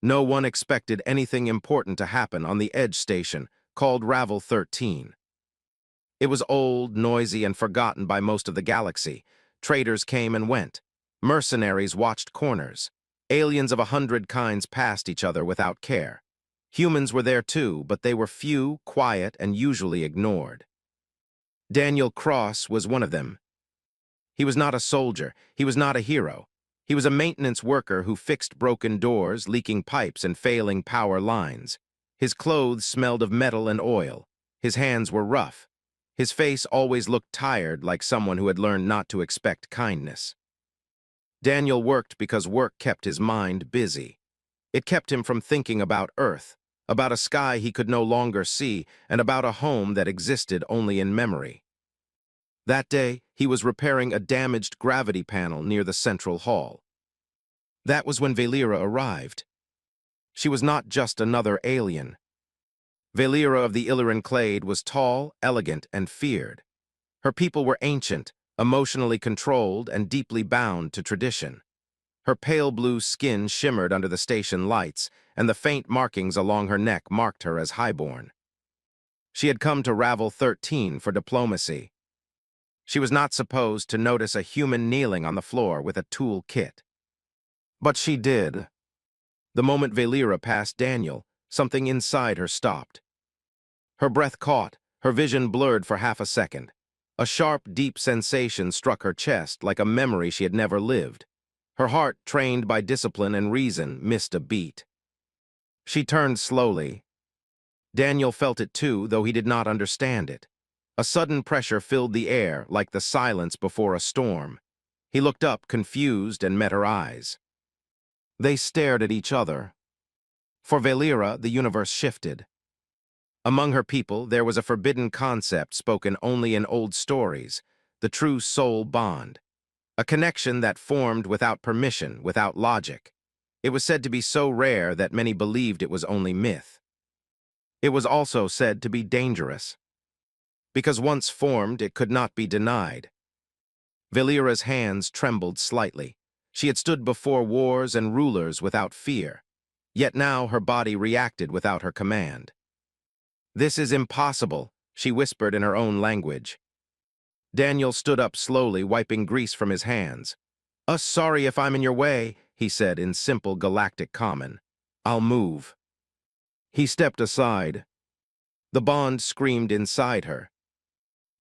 No one expected anything important to happen on the edge station, called Ravel 13. It was old, noisy, and forgotten by most of the galaxy. Traders came and went. Mercenaries watched corners. Aliens of 100 kinds passed each other without care. Humans were there too, but they were few, quiet, and usually ignored. Daniel Cross was one of them. He was not a soldier. He was not a hero. He was a maintenance worker who fixed broken doors, leaking pipes, and failing power lines. His clothes smelled of metal and oil. His hands were rough. His face always looked tired, like someone who had learned not to expect kindness. Daniel worked because work kept his mind busy. It kept him from thinking about Earth, about a sky he could no longer see, and about a home that existed only in memory. That day, he was repairing a damaged gravity panel near the central hall. That was when Valera arrived. She was not just another alien. Valera of the Illyrian Clade was tall, elegant, and feared. Her people were ancient, emotionally controlled, and deeply bound to tradition. Her pale blue skin shimmered under the station lights, and the faint markings along her neck marked her as highborn. She had come to Ravel 13 for diplomacy. She was not supposed to notice a human kneeling on the floor with a tool kit. But she did. The moment Valera passed Daniel, something inside her stopped. Her breath caught, her vision blurred for half a second. A sharp, deep sensation struck her chest like a memory she had never lived. Her heart, trained by discipline and reason, missed a beat. She turned slowly. Daniel felt it too, though he did not understand it. A sudden pressure filled the air, like the silence before a storm. He looked up, confused, and met her eyes. They stared at each other. For Valera, the universe shifted. Among her people, there was a forbidden concept spoken only in old stories, the true soul bond. A connection that formed without permission, without logic. It was said to be so rare that many believed it was only myth. It was also said to be dangerous. Because once formed, it could not be denied. Valera's hands trembled slightly. She had stood before wars and rulers without fear. Yet now her body reacted without her command. "This is impossible," she whispered in her own language. Daniel stood up slowly, wiping grease from his hands. Sorry if I'm in your way," he said in simple galactic common. "I'll move." He stepped aside. The bond screamed inside her.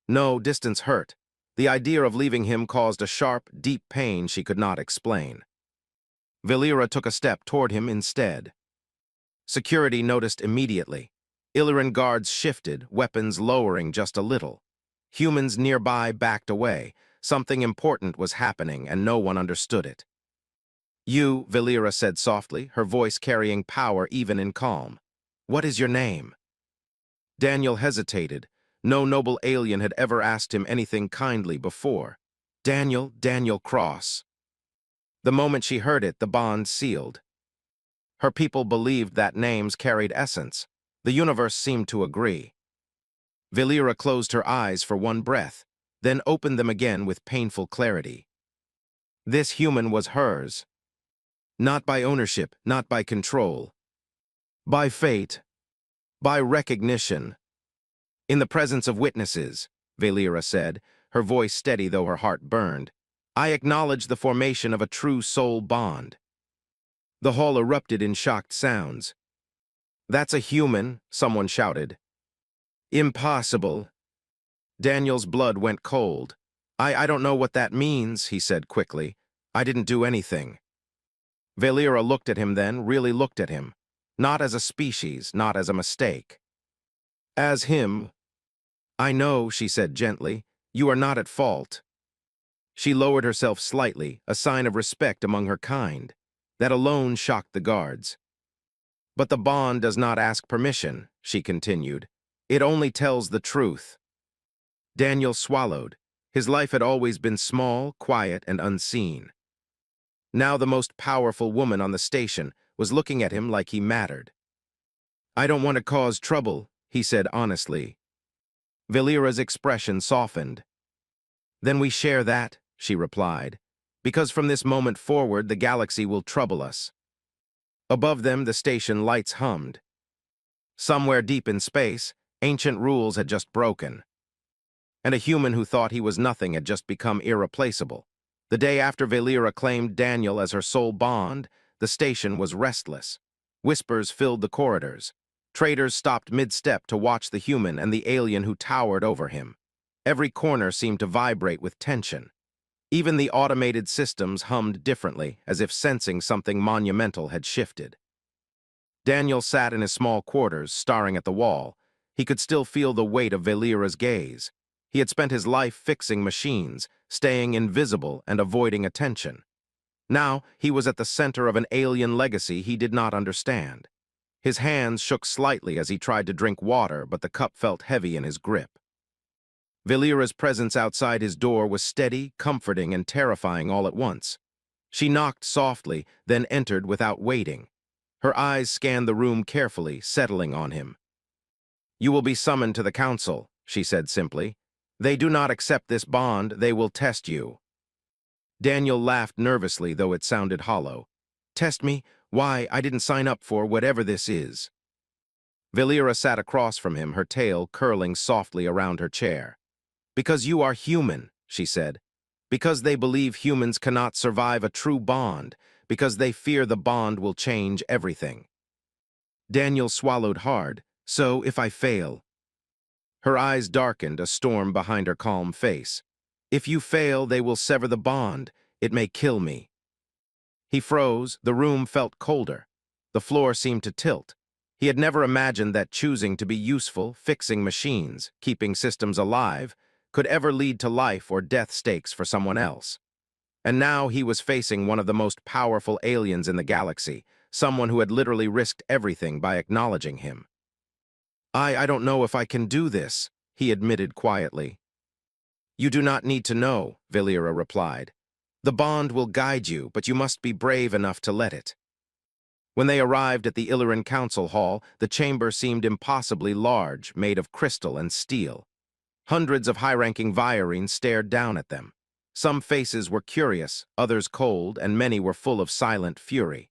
No, distance hurt. The idea of leaving him caused a sharp, deep pain she could not explain. Valera took a step toward him instead. Security noticed immediately. Illyrian guards shifted, weapons lowering just a little. Humans nearby backed away. Something important was happening, and no one understood it. "You," Valera said softly, her voice carrying power even in calm. "What is your name?" Daniel hesitated. No noble alien had ever asked him anything kindly before. Daniel Cross." The moment she heard it, the bond sealed. Her people believed that names carried essence. The universe seemed to agree. Valera closed her eyes for one breath, then opened them again with painful clarity. This human was hers. Not by ownership, not by control. By fate. By recognition. "In the presence of witnesses," Valera said, her voice steady though her heart burned, "I acknowledge the formation of a true soul bond." The hall erupted in shocked sounds. "That's a human," someone shouted. "Impossible." Daniel's blood went cold. I don't know what that means," he said quickly. "I didn't do anything." Valera looked at him then, really looked at him. Not as a species, not as a mistake. As him. "I know," she said gently. "You are not at fault." She lowered herself slightly, a sign of respect among her kind. That alone shocked the guards. "But the bond does not ask permission," she continued. "It only tells the truth." Daniel swallowed. His life had always been small, quiet, and unseen. Now the most powerful woman on the station was looking at him like he mattered. "I don't want to cause trouble," he said honestly. Valera's expression softened. "Then we share that," she replied, "because from this moment forward the galaxy will trouble us." Above them, the station lights hummed. Somewhere deep in space, ancient rules had just broken, and a human who thought he was nothing had just become irreplaceable. The day after Valera claimed Daniel as her sole bond, the station was restless. Whispers filled the corridors. Traders stopped mid-step to watch the human and the alien who towered over him. Every corner seemed to vibrate with tension. Even the automated systems hummed differently, as if sensing something monumental had shifted. Daniel sat in his small quarters, staring at the wall. He could still feel the weight of Valera's gaze. He had spent his life fixing machines, staying invisible and avoiding attention. Now he was at the center of an alien legacy he did not understand. His hands shook slightly as he tried to drink water, but the cup felt heavy in his grip. Valera's presence outside his door was steady, comforting, and terrifying all at once. She knocked softly, then entered without waiting. Her eyes scanned the room carefully, settling on him. "You will be summoned to the council," she said simply. "They do not accept this bond, they will test you." Daniel laughed nervously, though it sounded hollow. "Test me? Why, I didn't sign up for whatever this is." Valera sat across from him, her tail curling softly around her chair. "Because you are human," she said. "Because they believe humans cannot survive a true bond. Because they fear the bond will change everything." Daniel swallowed hard. "So, if I fail?" Her eyes darkened, a storm behind her calm face. "If you fail, they will sever the bond. It may kill me." He froze. The room felt colder. The floor seemed to tilt. He had never imagined that choosing to be useful, fixing machines, keeping systems alive, could ever lead to life or death stakes for someone else. And now he was facing one of the most powerful aliens in the galaxy, someone who had literally risked everything by acknowledging him. I don't know if I can do this," he admitted quietly. "You do not need to know," Valera replied. "The bond will guide you, but you must be brave enough to let it." When they arrived at the Illyran Council Hall, the chamber seemed impossibly large, made of crystal and steel. Hundreds of high-ranking Virines stared down at them. Some faces were curious, others cold, and many were full of silent fury.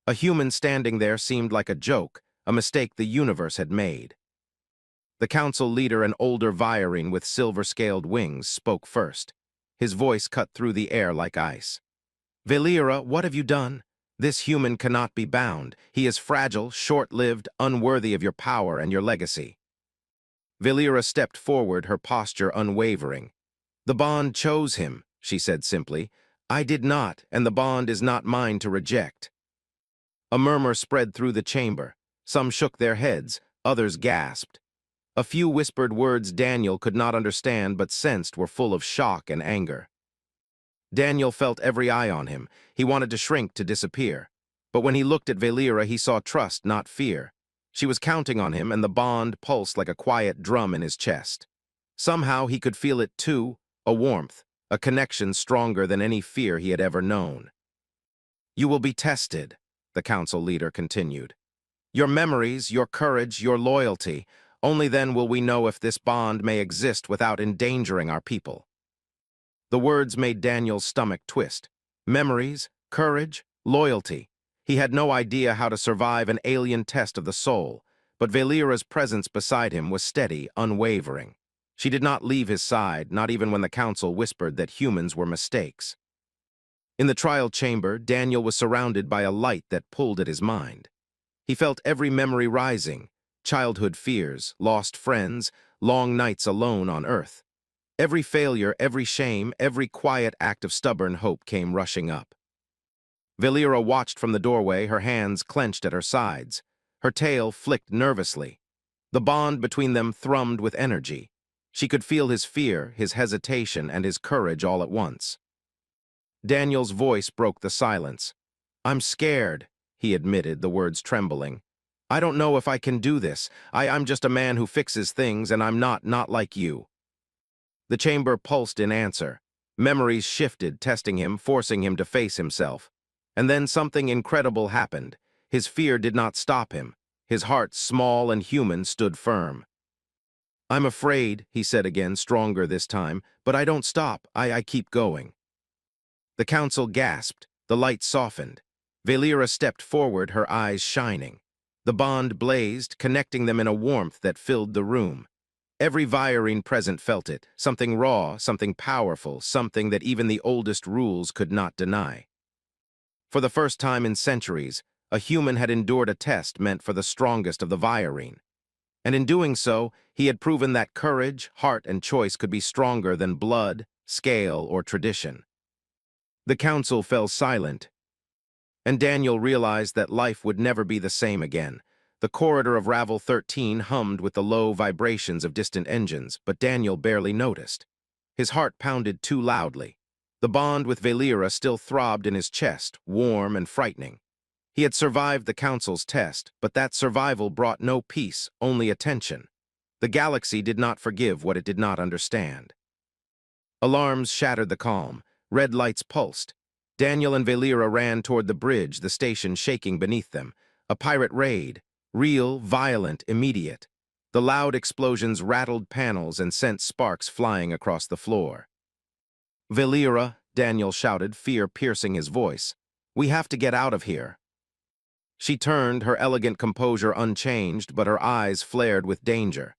A human standing there seemed like a joke, a mistake the universe had made. The council leader, an older Virine with silver-scaled wings, spoke first. His voice cut through the air like ice. "Valera, what have you done? This human cannot be bound. He is fragile, short-lived, unworthy of your power and your legacy." Valera stepped forward, her posture unwavering. "The bond chose him," she said simply. "I did not, and the bond is not mine to reject." A murmur spread through the chamber. Some shook their heads, others gasped. A few whispered words Daniel could not understand but sensed were full of shock and anger. Daniel felt every eye on him. He wanted to shrink, to disappear. But when he looked at Valera, he saw trust, not fear. She was counting on him, and the bond pulsed like a quiet drum in his chest. Somehow he could feel it too, a warmth, a connection stronger than any fear he had ever known. "You will be tested," the council leader continued. "Your memories, your courage, your loyalty. Only then will we know if this bond may exist without endangering our people." The words made Daniel's stomach twist. Memories, courage, loyalty. He had no idea how to survive an alien test of the soul, but Valera's presence beside him was steady, unwavering. She did not leave his side, not even when the council whispered that humans were mistakes. In the trial chamber, Daniel was surrounded by a light that pulled at his mind. He felt every memory rising, childhood fears, lost friends, long nights alone on Earth. Every failure, every shame, every quiet act of stubborn hope came rushing up. Valera watched from the doorway, her hands clenched at her sides. Her tail flicked nervously. The bond between them thrummed with energy. She could feel his fear, his hesitation, and his courage all at once. Daniel's voice broke the silence. "I'm scared," he admitted, the words trembling. "I don't know if I can do this. I'm just a man who fixes things, and I'm not like you." The chamber pulsed in answer. Memories shifted, testing him, forcing him to face himself. And then something incredible happened. His fear did not stop him. His heart, small and human, stood firm. "I'm afraid," he said again, stronger this time, "but I don't stop. I keep going." The council gasped. The light softened. Valera stepped forward, her eyes shining. The bond blazed, connecting them in a warmth that filled the room. Every Virene present felt it, something raw, something powerful, something that even the oldest rules could not deny. For the first time in centuries, a human had endured a test meant for the strongest of the Virene. And in doing so, he had proven that courage, heart, and choice could be stronger than blood, scale, or tradition. The council fell silent, and Daniel realized that life would never be the same again. The corridor of Ravel 13 hummed with the low vibrations of distant engines, but Daniel barely noticed. His heart pounded too loudly. The bond with Valera still throbbed in his chest, warm and frightening. He had survived the council's test, but that survival brought no peace, only attention. The galaxy did not forgive what it did not understand. Alarms shattered the calm. Red lights pulsed. Daniel and Valera ran toward the bridge, the station shaking beneath them. A pirate raid. Real, violent, immediate. The loud explosions rattled panels and sent sparks flying across the floor. "Valera," Daniel shouted, fear piercing his voice. "We have to get out of here." She turned, her elegant composure unchanged, but her eyes flared with danger.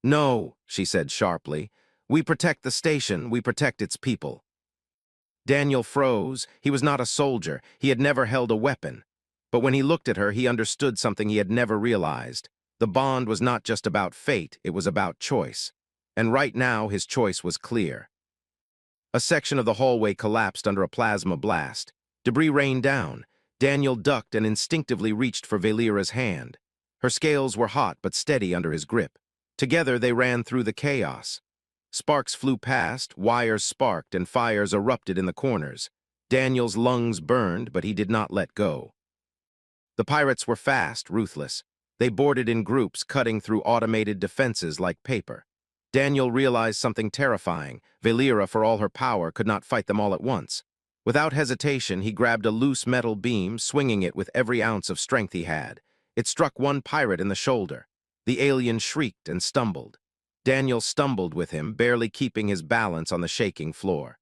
"No," she said sharply. "We protect the station, we protect its people." Daniel froze. He was not a soldier. He had never held a weapon. But when he looked at her, he understood something he had never realized. The bond was not just about fate, it was about choice. And right now, his choice was clear. A section of the hallway collapsed under a plasma blast. Debris rained down. Daniel ducked and instinctively reached for Valera's hand. Her scales were hot but steady under his grip. Together, they ran through the chaos. Sparks flew past, wires sparked, and fires erupted in the corners. Daniel's lungs burned, but he did not let go. The pirates were fast, ruthless. They boarded in groups, cutting through automated defenses like paper. Daniel realized something terrifying. Valera, for all her power, could not fight them all at once. Without hesitation, he grabbed a loose metal beam, swinging it with every ounce of strength he had. It struck one pirate in the shoulder. The alien shrieked and stumbled. Daniel stumbled with him, barely keeping his balance on the shaking floor.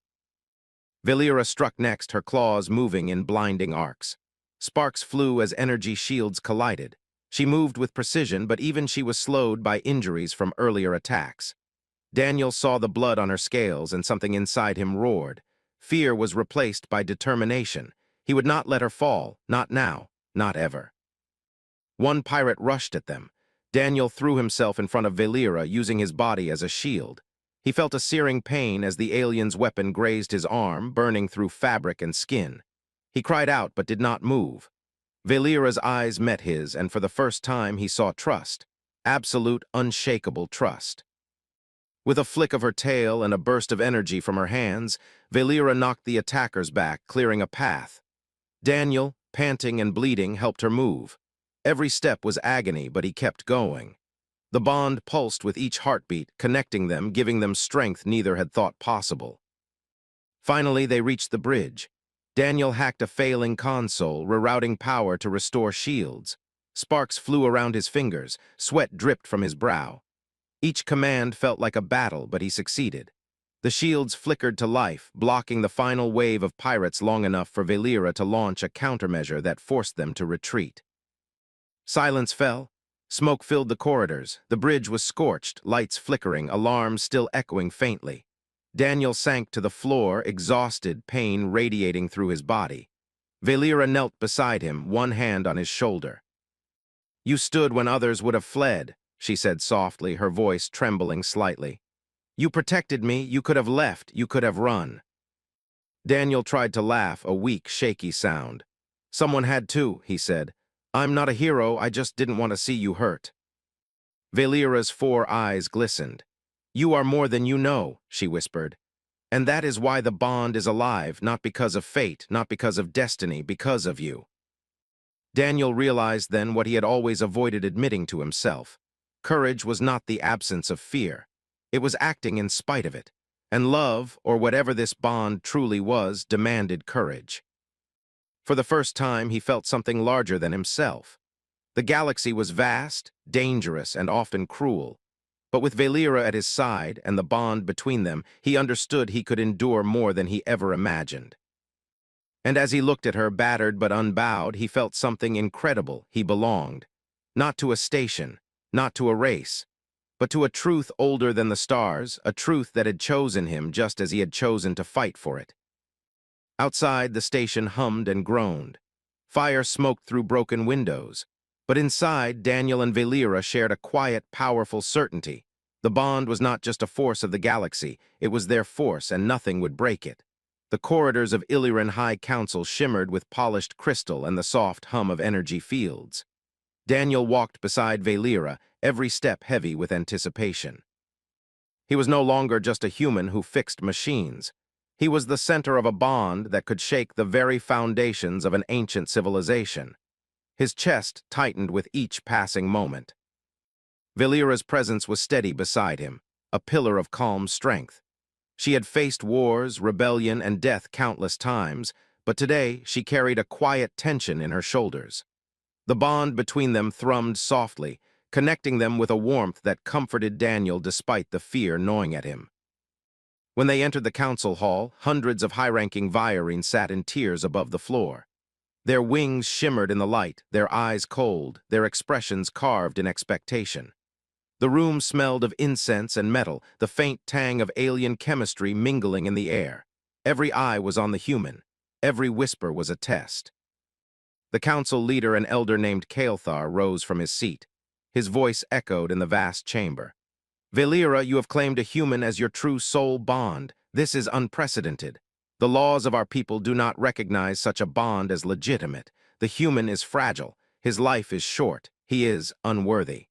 Valera struck next, her claws moving in blinding arcs. Sparks flew as energy shields collided. She moved with precision, but even she was slowed by injuries from earlier attacks. Daniel saw the blood on her scales, and something inside him roared. Fear was replaced by determination. He would not let her fall, not now, not ever. One pirate rushed at them. Daniel threw himself in front of Valera, using his body as a shield. He felt a searing pain as the alien's weapon grazed his arm, burning through fabric and skin. He cried out but did not move. Valera's eyes met his, and for the first time he saw trust. Absolute, unshakable trust. With a flick of her tail and a burst of energy from her hands, Valera knocked the attackers back, clearing a path. Daniel, panting and bleeding, helped her move. Every step was agony, but he kept going. The bond pulsed with each heartbeat, connecting them, giving them strength neither had thought possible. Finally, they reached the bridge. Daniel hacked a failing console, rerouting power to restore shields. Sparks flew around his fingers, sweat dripped from his brow. Each command felt like a battle, but he succeeded. The shields flickered to life, blocking the final wave of pirates long enough for Valera to launch a countermeasure that forced them to retreat. Silence fell. Smoke filled the corridors. The bridge was scorched, lights flickering, alarms still echoing faintly. Daniel sank to the floor, exhausted, pain radiating through his body. Valera knelt beside him, one hand on his shoulder. "You stood when others would have fled," she said softly, her voice trembling slightly. "You protected me, you could have left, you could have run." Daniel tried to laugh, a weak, shaky sound. "Someone had to," he said. "I'm not a hero, I just didn't want to see you hurt." Valera's 4 eyes glistened. "You are more than you know," she whispered. "And that is why the bond is alive, not because of fate, not because of destiny, because of you." Daniel realized then what he had always avoided admitting to himself. Courage was not the absence of fear. It was acting in spite of it. And love, or whatever this bond truly was, demanded courage. For the first time, he felt something larger than himself. The galaxy was vast, dangerous, and often cruel. But with Valera at his side and the bond between them, he understood he could endure more than he ever imagined. And as he looked at her, battered but unbowed, he felt something incredible. He belonged. Not to a station, not to a race, but to a truth older than the stars, a truth that had chosen him just as he had chosen to fight for it. Outside, the station hummed and groaned. Fire smoked through broken windows. But inside, Daniel and Valera shared a quiet, powerful certainty. The bond was not just a force of the galaxy, it was their force, and nothing would break it. The corridors of Illyrian High Council shimmered with polished crystal and the soft hum of energy fields. Daniel walked beside Valera, every step heavy with anticipation. He was no longer just a human who fixed machines. He was the center of a bond that could shake the very foundations of an ancient civilization. His chest tightened with each passing moment. Valera's presence was steady beside him, a pillar of calm strength. She had faced wars, rebellion, and death countless times, but today she carried a quiet tension in her shoulders. The bond between them thrummed softly, connecting them with a warmth that comforted Daniel despite the fear gnawing at him. When they entered the council hall, hundreds of high-ranking Virines sat in tiers above the floor. Their wings shimmered in the light, their eyes cold, their expressions carved in expectation. The room smelled of incense and metal, the faint tang of alien chemistry mingling in the air. Every eye was on the human. Every whisper was a test. The council leader, an elder named Kael'thar, rose from his seat. His voice echoed in the vast chamber. Valera, you have claimed a human as your true soul bond. This is unprecedented. The laws of our people do not recognize such a bond as legitimate. The human is fragile. His life is short. He is unworthy.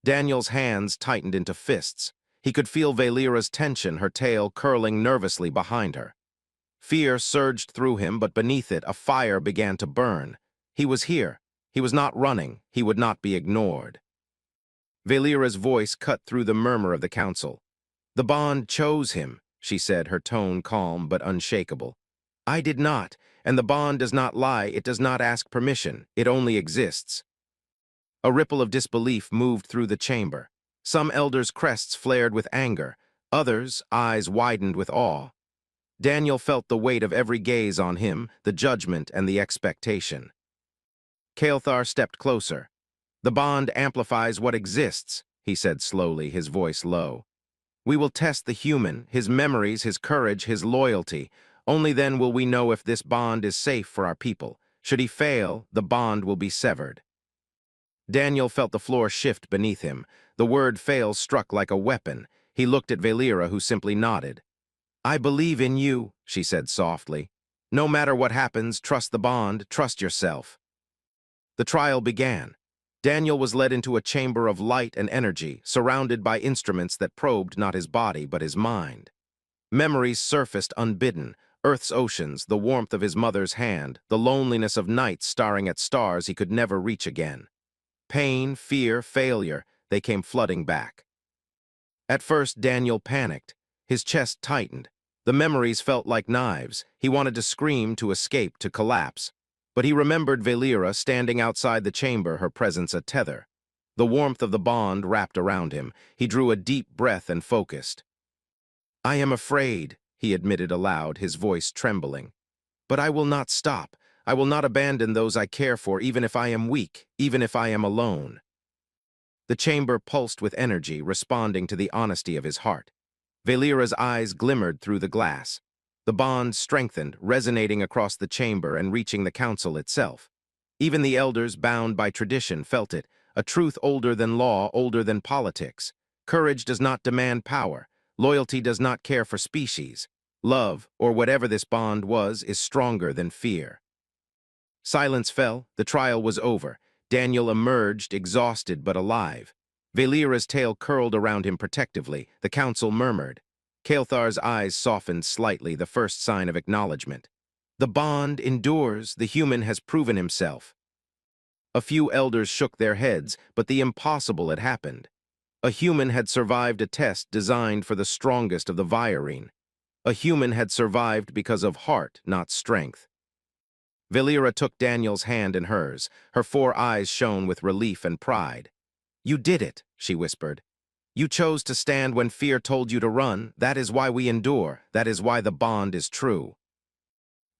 Daniel's hands tightened into fists. He could feel Valera's tension, her tail curling nervously behind her. Fear surged through him, but beneath it, a fire began to burn. He was here. He was not running. He would not be ignored. Valera's voice cut through the murmur of the council. The bond chose him, she said, her tone calm but unshakable. I did not, and the bond does not lie. It does not ask permission. It only exists. A ripple of disbelief moved through the chamber. Some elders' crests flared with anger. Others' eyes widened with awe. Daniel felt the weight of every gaze on him, the judgment and the expectation. Kael'thar stepped closer. The bond amplifies what exists, he said slowly, his voice low. We will test the human, his memories, his courage, his loyalty. Only then will we know if this bond is safe for our people. Should he fail, the bond will be severed. Daniel felt the floor shift beneath him. The word fail struck like a weapon. He looked at Valera, who simply nodded. I believe in you, she said softly. No matter what happens, trust the bond, trust yourself. The trial began. Daniel was led into a chamber of light and energy, surrounded by instruments that probed not his body but his mind. Memories surfaced unbidden, Earth's oceans, the warmth of his mother's hand, the loneliness of nights staring at stars he could never reach again. Pain, fear, failure, they came flooding back. At first, Daniel panicked. His chest tightened. The memories felt like knives. He wanted to scream, to escape, to collapse. But he remembered Valera standing outside the chamber, her presence a tether. The warmth of the bond wrapped around him. He drew a deep breath and focused. I am afraid, he admitted aloud, his voice trembling. But I will not stop. I will not abandon those I care for, even if I am weak, even if I am alone. The chamber pulsed with energy, responding to the honesty of his heart. Valera's eyes glimmered through the glass. The bond strengthened, resonating across the chamber and reaching the council itself. Even the elders, bound by tradition, felt it, a truth older than law, older than politics. Courage does not demand power. Loyalty does not care for species. Love, or whatever this bond was, is stronger than fear. Silence fell. The trial was over. Daniel emerged, exhausted but alive. Valera's tail curled around him protectively. The council murmured. Kael'thar's eyes softened slightly, the first sign of acknowledgement. The bond endures. The human has proven himself. A few elders shook their heads, but the impossible had happened. A human had survived a test designed for the strongest of the Virine. A human had survived because of heart, not strength. Valera took Daniel's hand in hers. Her 4 eyes shone with relief and pride. You did it, she whispered. You chose to stand when fear told you to run. That is why we endure. That is why the bond is true.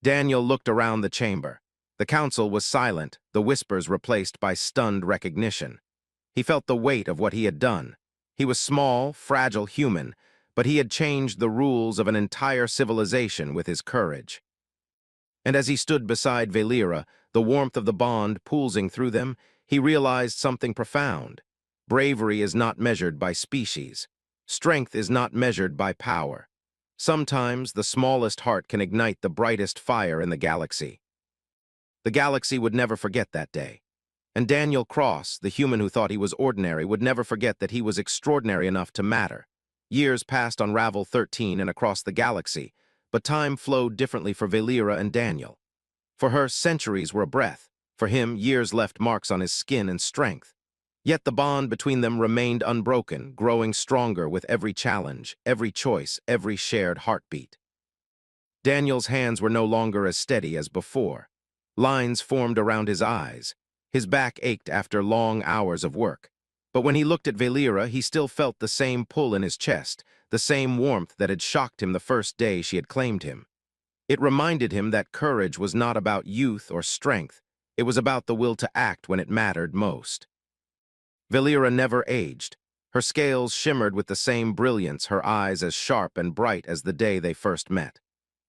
Daniel looked around the chamber. The council was silent, the whispers replaced by stunned recognition. He felt the weight of what he had done. He was small, fragile human, but he had changed the rules of an entire civilization with his courage. And as he stood beside Valera, the warmth of the bond pulsing through them, he realized something profound. Bravery is not measured by species. Strength is not measured by power. Sometimes the smallest heart can ignite the brightest fire in the galaxy. The galaxy would never forget that day. And Daniel Cross, the human who thought he was ordinary, would never forget that he was extraordinary enough to matter. Years passed on Ravel 13 and across the galaxy, but time flowed differently for Valera and Daniel. For her, centuries were a breath. For him, years left marks on his skin and strength. Yet the bond between them remained unbroken, growing stronger with every challenge, every choice, every shared heartbeat. Daniel's hands were no longer as steady as before. Lines formed around his eyes. His back ached after long hours of work. But when he looked at Valera, he still felt the same pull in his chest, the same warmth that had shocked him the first day she had claimed him. It reminded him that courage was not about youth or strength. It was about the will to act when it mattered most. Valera never aged. Her scales shimmered with the same brilliance, her eyes as sharp and bright as the day they first met.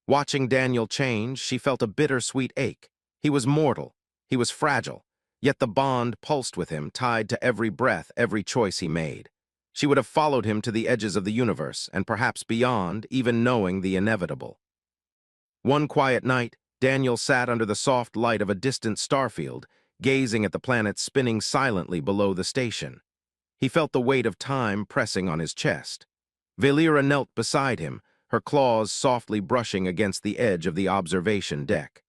Watching Daniel change, she felt a bittersweet ache. He was mortal. He was fragile. Yet the bond pulsed with him, tied to every breath, every choice he made. She would have followed him to the edges of the universe, and perhaps beyond, even knowing the inevitable. One quiet night, Daniel sat under the soft light of a distant starfield, gazing at the planet spinning silently below the station. He felt the weight of time pressing on his chest. Valera knelt beside him, her claws softly brushing against the edge of the observation deck.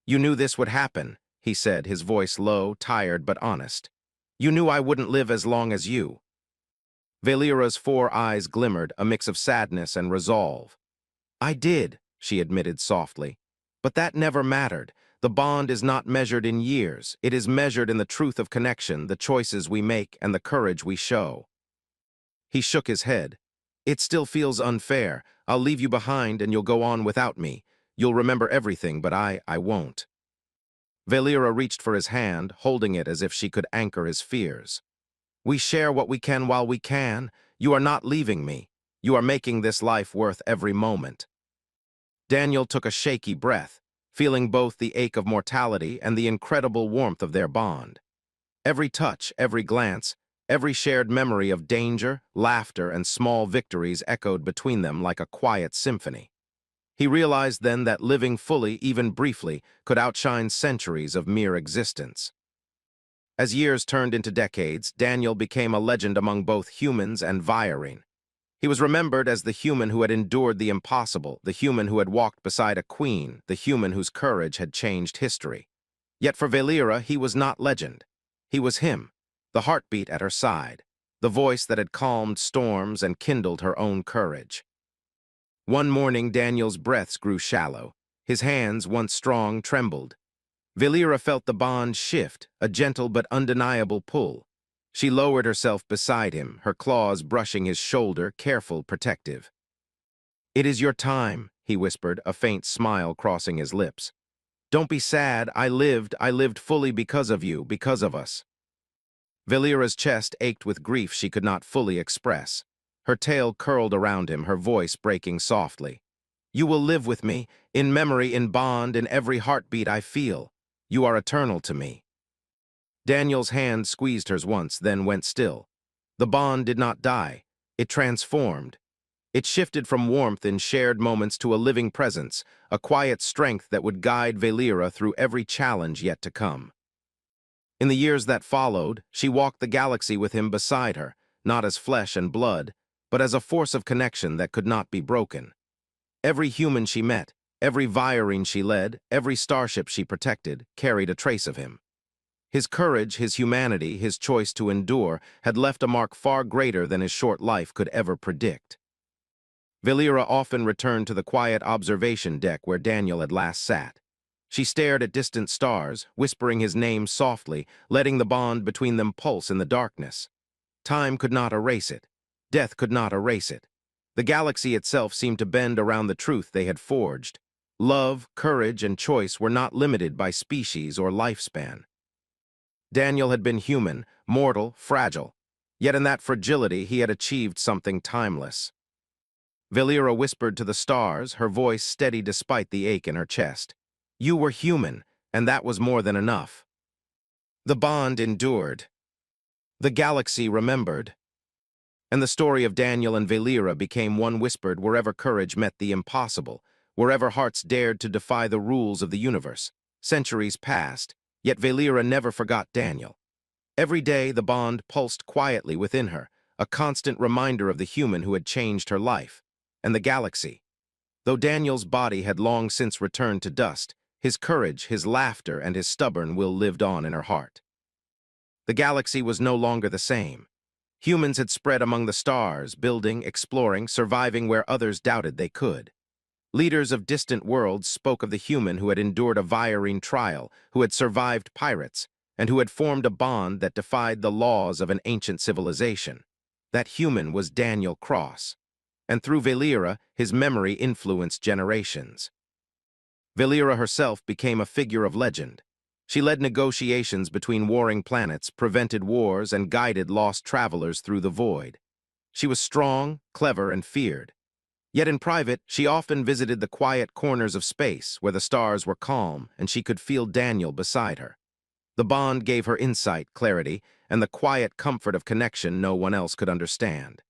"You knew this would happen," he said, his voice low, tired but honest. "You knew I wouldn't live as long as you." Valera's 4 eyes glimmered, a mix of sadness and resolve. "I did," she admitted softly. "But that never mattered. The bond is not measured in years. It is measured in the truth of connection, the choices we make, and the courage we show." He shook his head. "It still feels unfair. I'll leave you behind and you'll go on without me. You'll remember everything, but I won't." Valera reached for his hand, holding it as if she could anchor his fears. "We share what we can while we can. You are not leaving me. You are making this life worth every moment." Daniel took a shaky breath, feeling both the ache of mortality and the incredible warmth of their bond. Every touch, every glance, every shared memory of danger, laughter, and small victories echoed between them like a quiet symphony. He realized then that living fully, even briefly, could outshine centuries of mere existence. As years turned into decades, Daniel became a legend among both humans and Virene. He was remembered as the human who had endured the impossible, the human who had walked beside a queen, the human whose courage had changed history. Yet for Valera, he was not legend. He was him, the heartbeat at her side, the voice that had calmed storms and kindled her own courage. One morning, Daniel's breaths grew shallow. His hands, once strong, trembled. Valera felt the bond shift, a gentle but undeniable pull. She lowered herself beside him, her claws brushing his shoulder, careful, protective. "It is your time," he whispered, a faint smile crossing his lips. "Don't be sad. I lived fully because of you, because of us." Valera's chest ached with grief she could not fully express. Her tail curled around him, her voice breaking softly. "You will live with me, in memory, in bond, in every heartbeat I feel. You are eternal to me." Daniel's hand squeezed hers once, then went still. The bond did not die. It transformed. It shifted from warmth in shared moments to a living presence, a quiet strength that would guide Valera through every challenge yet to come. In the years that followed, she walked the galaxy with him beside her, not as flesh and blood, but as a force of connection that could not be broken. Every human she met, every Virene she led, every starship she protected, carried a trace of him. His courage, his humanity, his choice to endure had left a mark far greater than his short life could ever predict. Valera often returned to the quiet observation deck where Daniel had last sat. She stared at distant stars, whispering his name softly, letting the bond between them pulse in the darkness. Time could not erase it. Death could not erase it. The galaxy itself seemed to bend around the truth they had forged. Love, courage, and choice were not limited by species or lifespan. Daniel had been human, mortal, fragile, yet in that fragility he had achieved something timeless. Valera whispered to the stars, her voice steady despite the ache in her chest. You were human, and that was more than enough. The bond endured. The galaxy remembered. And the story of Daniel and Valera became one whispered wherever courage met the impossible, wherever hearts dared to defy the rules of the universe. Centuries passed, yet Valera never forgot Daniel. Every day the bond pulsed quietly within her, a constant reminder of the human who had changed her life, and the galaxy. Though Daniel's body had long since returned to dust, his courage, his laughter, and his stubborn will lived on in her heart. The galaxy was no longer the same. Humans had spread among the stars, building, exploring, surviving where others doubted they could. Leaders of distant worlds spoke of the human who had endured a virine trial, who had survived pirates, and who had formed a bond that defied the laws of an ancient civilization. That human was Daniel Cross, and through Valera, his memory influenced generations. Valera herself became a figure of legend. She led negotiations between warring planets, prevented wars, and guided lost travelers through the void. She was strong, clever, and feared. Yet in private, she often visited the quiet corners of space where the stars were calm and she could feel Daniel beside her. The bond gave her insight, clarity, and the quiet comfort of connection no one else could understand.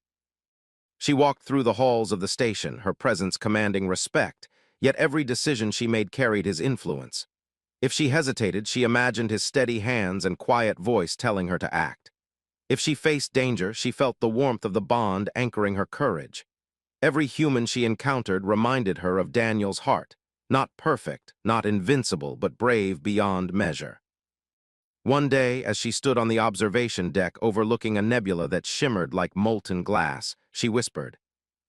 She walked through the halls of the station, her presence commanding respect, yet every decision she made carried his influence. If she hesitated, she imagined his steady hands and quiet voice telling her to act. If she faced danger, she felt the warmth of the bond anchoring her courage. Every human she encountered reminded her of Daniel's heart, not perfect, not invincible, but brave beyond measure. One day, as she stood on the observation deck overlooking a nebula that shimmered like molten glass, she whispered,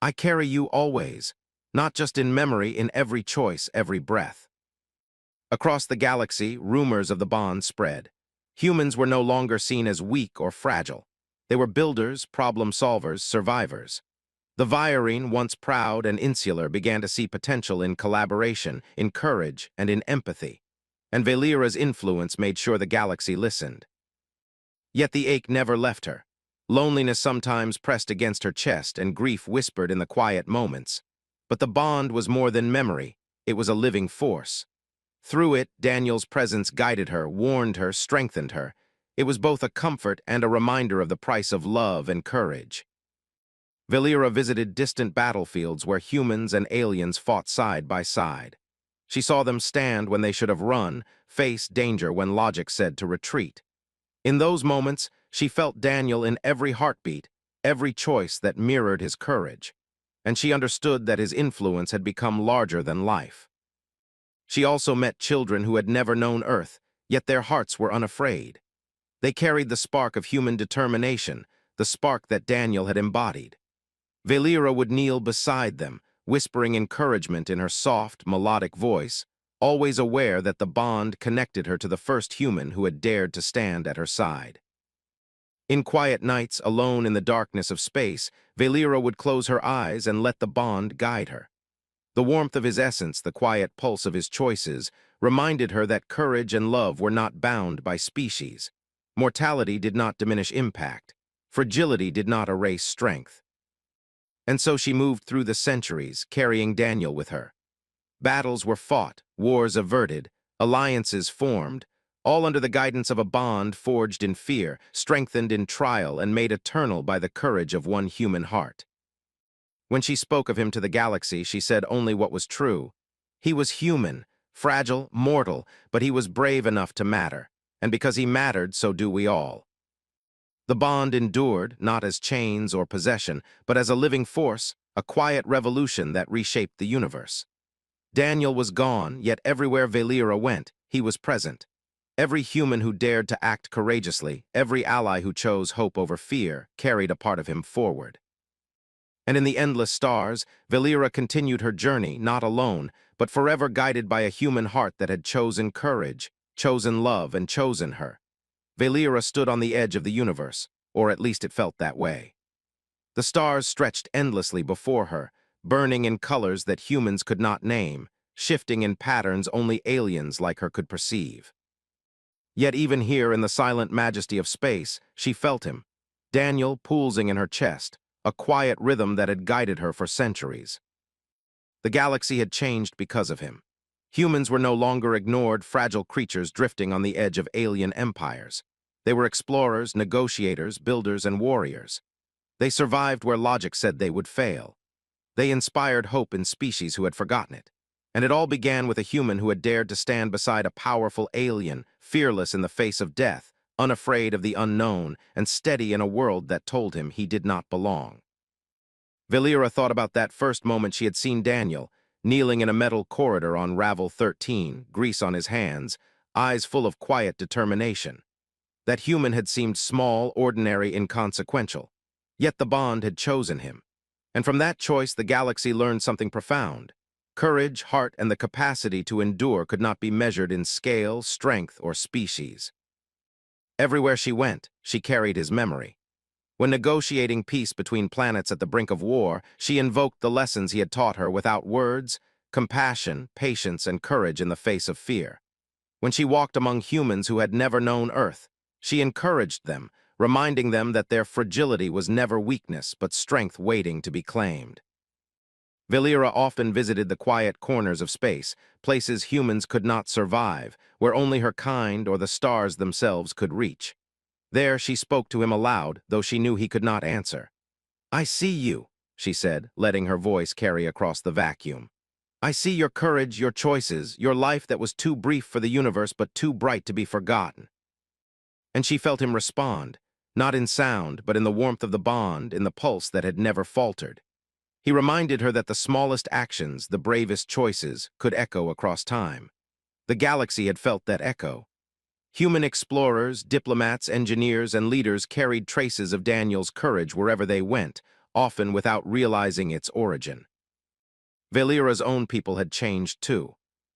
I carry you always, not just in memory, in every choice, every breath. Across the galaxy, rumors of the bond spread. Humans were no longer seen as weak or fragile. They were builders, problem-solvers, survivors. The Virene, once proud and insular, began to see potential in collaboration, in courage, and in empathy. And Valera's influence made sure the galaxy listened. Yet the ache never left her. Loneliness sometimes pressed against her chest, and grief whispered in the quiet moments. But the bond was more than memory. It was a living force. Through it, Daniel's presence guided her, warned her, strengthened her. It was both a comfort and a reminder of the price of love and courage. Valera visited distant battlefields where humans and aliens fought side by side. She saw them stand when they should have run, face danger when logic said to retreat. In those moments, she felt Daniel in every heartbeat, every choice that mirrored his courage, and she understood that his influence had become larger than life. She also met children who had never known Earth, yet their hearts were unafraid. They carried the spark of human determination, the spark that Daniel had embodied. Valera would kneel beside them, whispering encouragement in her soft, melodic voice, always aware that the bond connected her to the first human who had dared to stand at her side. In quiet nights, alone in the darkness of space, Valera would close her eyes and let the bond guide her. The warmth of his essence, the quiet pulse of his choices, reminded her that courage and love were not bound by species. Mortality did not diminish impact. Fragility did not erase strength. And so she moved through the centuries, carrying Daniel with her. Battles were fought, wars averted, alliances formed, all under the guidance of a bond forged in fear, strengthened in trial, and made eternal by the courage of one human heart. When she spoke of him to the galaxy, she said only what was true. He was human, fragile, mortal, but he was brave enough to matter, and because he mattered, so do we all. The bond endured, not as chains or possession, but as a living force, a quiet revolution that reshaped the universe. Daniel was gone, yet everywhere Valera went, he was present. Every human who dared to act courageously, every ally who chose hope over fear, carried a part of him forward. And in the endless stars, Valera continued her journey, not alone, but forever guided by a human heart that had chosen courage, chosen love, and chosen her. Valera stood on the edge of the universe, or at least it felt that way. The stars stretched endlessly before her, burning in colors that humans could not name, shifting in patterns only aliens like her could perceive. Yet even here in the silent majesty of space, she felt him, Daniel pulsing in her chest, a quiet rhythm that had guided her for centuries. The galaxy had changed because of him. Humans were no longer ignored, fragile creatures drifting on the edge of alien empires. They were explorers, negotiators, builders, and warriors. They survived where logic said they would fail. They inspired hope in species who had forgotten it. And it all began with a human who had dared to stand beside a powerful alien, fearless in the face of death, unafraid of the unknown, and steady in a world that told him he did not belong. Valera thought about that first moment she had seen Daniel, kneeling in a metal corridor on Ravel 13, grease on his hands, eyes full of quiet determination. That human had seemed small, ordinary, inconsequential. Yet the bond had chosen him. And from that choice, the galaxy learned something profound. Courage, heart, and the capacity to endure could not be measured in scale, strength, or species. Everywhere she went, she carried his memory. When negotiating peace between planets at the brink of war, she invoked the lessons he had taught her without words: compassion, patience, and courage in the face of fear. When she walked among humans who had never known Earth, she encouraged them, reminding them that their fragility was never weakness, but strength waiting to be claimed. Valera often visited the quiet corners of space, places humans could not survive, where only her kind or the stars themselves could reach. There she spoke to him aloud, though she knew he could not answer. "I see you," she said, letting her voice carry across the vacuum. "I see your courage, your choices, your life that was too brief for the universe but too bright to be forgotten." And she felt him respond, not in sound, but in the warmth of the bond, in the pulse that had never faltered. He reminded her that the smallest actions, the bravest choices, could echo across time. The galaxy had felt that echo. Human explorers, diplomats, engineers, and leaders carried traces of Daniel's courage wherever they went, often without realizing its origin. Valera's own people had changed too.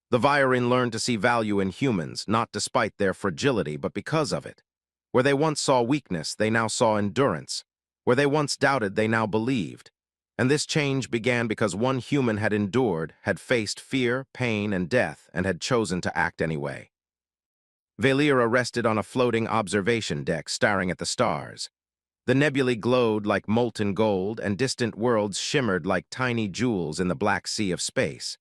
The Viren learned to see value in humans, not despite their fragility, but because of it. Where they once saw weakness, they now saw endurance. Where they once doubted, they now believed. And this change began because one human had endured, had faced fear, pain, and death, and had chosen to act anyway. Valera rested on a floating observation deck, staring at the stars. The nebulae glowed like molten gold, and distant worlds shimmered like tiny jewels in the black sea of space.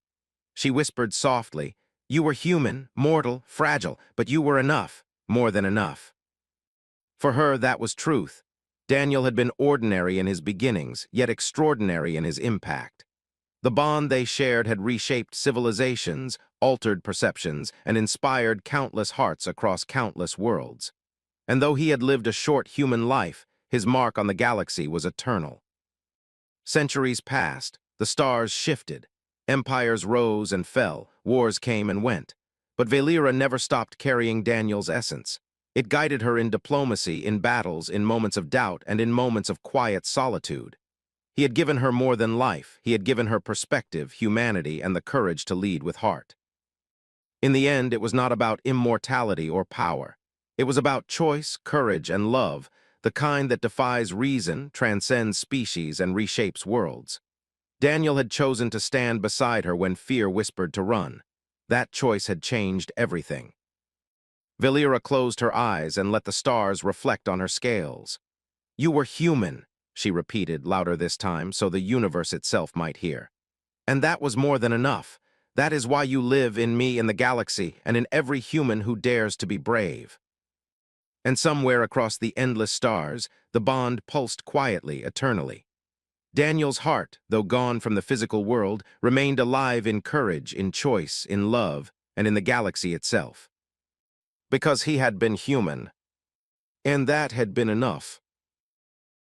She whispered softly, "You were human, mortal, fragile, but you were enough, more than enough." For her, that was truth. Daniel had been ordinary in his beginnings, yet extraordinary in his impact. The bond they shared had reshaped civilizations, altered perceptions, and inspired countless hearts across countless worlds. And though he had lived a short human life, his mark on the galaxy was eternal. Centuries passed, the stars shifted, empires rose and fell, wars came and went. But Valera never stopped carrying Daniel's essence. It guided her in diplomacy, in battles, in moments of doubt, and in moments of quiet solitude. He had given her more than life. He had given her perspective, humanity, and the courage to lead with heart. In the end, it was not about immortality or power. It was about choice, courage, and love, the kind that defies reason, transcends species, and reshapes worlds. Daniel had chosen to stand beside her when fear whispered to run. That choice had changed everything. Valera closed her eyes and let the stars reflect on her scales. "You were human," she repeated, louder this time, so the universe itself might hear. "And that was more than enough. That is why you live in me, in the galaxy, and in every human who dares to be brave." And somewhere across the endless stars, the bond pulsed quietly, eternally. Daniel's heart, though gone from the physical world, remained alive in courage, in choice, in love, and in the galaxy itself. Because he had been human. And that had been enough.